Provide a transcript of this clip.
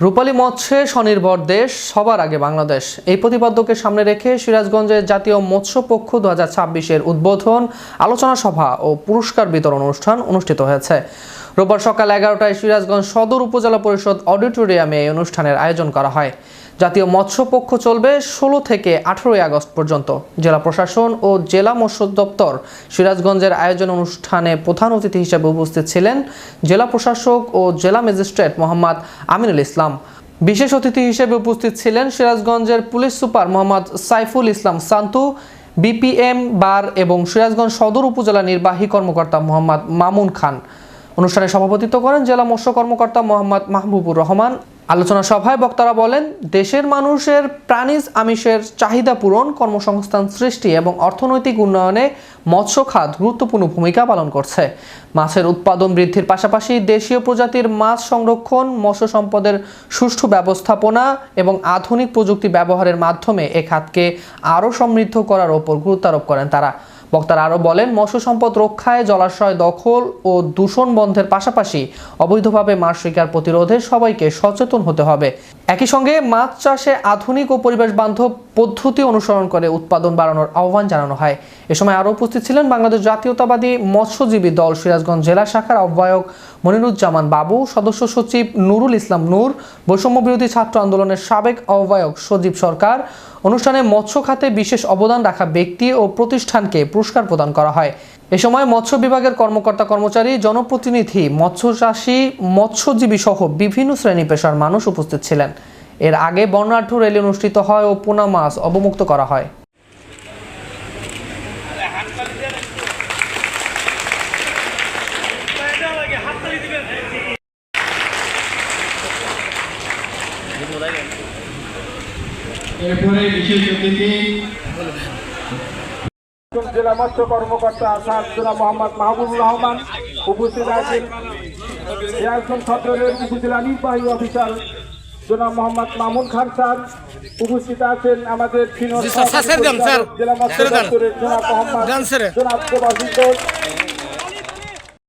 রূপালী মৎস্যে স্বনির্ভর দেশ, সবার আগে বাংলাদেশ। এই প্রতিপাদ্যকে সামনে রেখে সিরাজগঞ্জের জাতীয় মৎস্য পক্ষ 2026-এর উদ্বোধন, আলোচনা সভা ও পুরস্কার বিতরণ অনুষ্ঠান অনুষ্ঠিত হয়েছে। রোববার সকাল 11টায় সিরাজগঞ্জ সদর উপজেলা পরিষদ অডিটোরিয়ামে এই অনুষ্ঠানের আয়োজন করা হয়। জাতীয় মৎস্য পক্ষ চলবে 16 থেকে 18 আগস্ট পর্যন্ত। জেলা প্রশাসন ও জেলা মৎস্য দপ্তর সিরাজগঞ্জের আয়োজন অনুষ্ঠানে প্রধান অতিথি হিসেবে উপস্থিত ছিলেন জেলা প্রশাসক ও জেলা ম্যাজিস্ট্রেট মোহাম্মদ আমিনুল ইসলাম। বিশেষ অতিথি হিসেবে উপস্থিত ছিলেন সিরাজগঞ্জের police super Mohammad Saiful Islam Santu, BPM বার এবং সিরাজগঞ্জ সদর উপজেলা নির্বাহী কর্মকর্তা মোহাম্মদ মামুন খান। অনুষ্ঠানে সভাপতিত্ব করেন জেলা মৎস্য কর্মকর্তা মোহাম্মদ মাহবুবুর রহমান। আলোচনা সভায় বক্তারা বলেন, দেশের মানুষের প্রাণীজ আমিষের চাহিদা পূরণ, কর্মসংস্থান সৃষ্টি এবং অর্থনৈতিক উন্নয়নে মৎস্য খাত গুরুত্বপূর্ণ ভূমিকা পালন করছে। মাছের উৎপাদন বৃদ্ধির পাশাপাশি দেশীয় প্রজাতির মাছ সংরক্ষণ, মৎস্য সম্পদের সুষ্ঠু ব্যবস্থাপনা এবং আধুনিক প্রযুক্তি ব্যবহারের মাধ্যমে এ খাতকে আরও সমৃদ্ধ করার ওপর গুরুত্ব আরোপ করেন তারা। বক্তারা আরও বলেন, মৎস্য সম্পদ রক্ষায়, জলাশয় দখল ও দূষণ বন্ধের পাশাপাশি অবৈধভাবে মাছ শিকার প্রতিরোধে সবাইকে সচেতন হতে হবে। একই সঙ্গে মাছ চাষে আধুনিক ও পরিবেশ বান্ধব পদ্ধতি অনুসরণ করে উৎপাদন বাড়ানোর আহ্বান জানানো হয়। এ সময় আরও উপস্থিত ছিলেন বাংলাদেশ জাতীয়তাবাদী মৎস্যজীবী দল সিরাজগঞ্জ জেলা শাখার আহ্বায়ক মনিরুজ্জামান বাবু, সদস্য সচিব নুরুল ইসলাম নূর, বৈষম্য বিরোধী ছাত্র আন্দোলনের সাবেক আহ্বায়ক সজীব সরকার। অনুষ্ঠানে মৎস্য খাতে বিশেষ অবদান রাখা ব্যক্তি ও প্রতিষ্ঠানকে পুরস্কার প্রদান করা হয়। এ সময় মৎস্য বিভাগের কর্মকর্তা কর্মচারী, জনপ্রতিনিধি, মৎস্য চাষী, মৎস্যজীবী সহ বিভিন্ন শ্রেণী পেশার মানুষ উপস্থিত ছিলেন। এর আগে বর্ণাঢ্য র্যালি অনুষ্ঠিত হয় ও পোনা মাছ অবমুক্ত করা হয়। এরপরে বিশেষ অতিথি জেলা মৎস্য কর্মকর্তা জনাব মোহাম্মদ মাহবুবুর রহমান উপস্থিত আছেন। সিরাজগঞ্জ সদরের উপজেলা নির্বাহী অফিসার জনাব মোহাম্মদ মামুন খান স্যার উপস্থিত আছেন। আমাদের জেলা মৎস্য দপ্তরের জনাব মোহাম্মদ জনাব প্রবাসী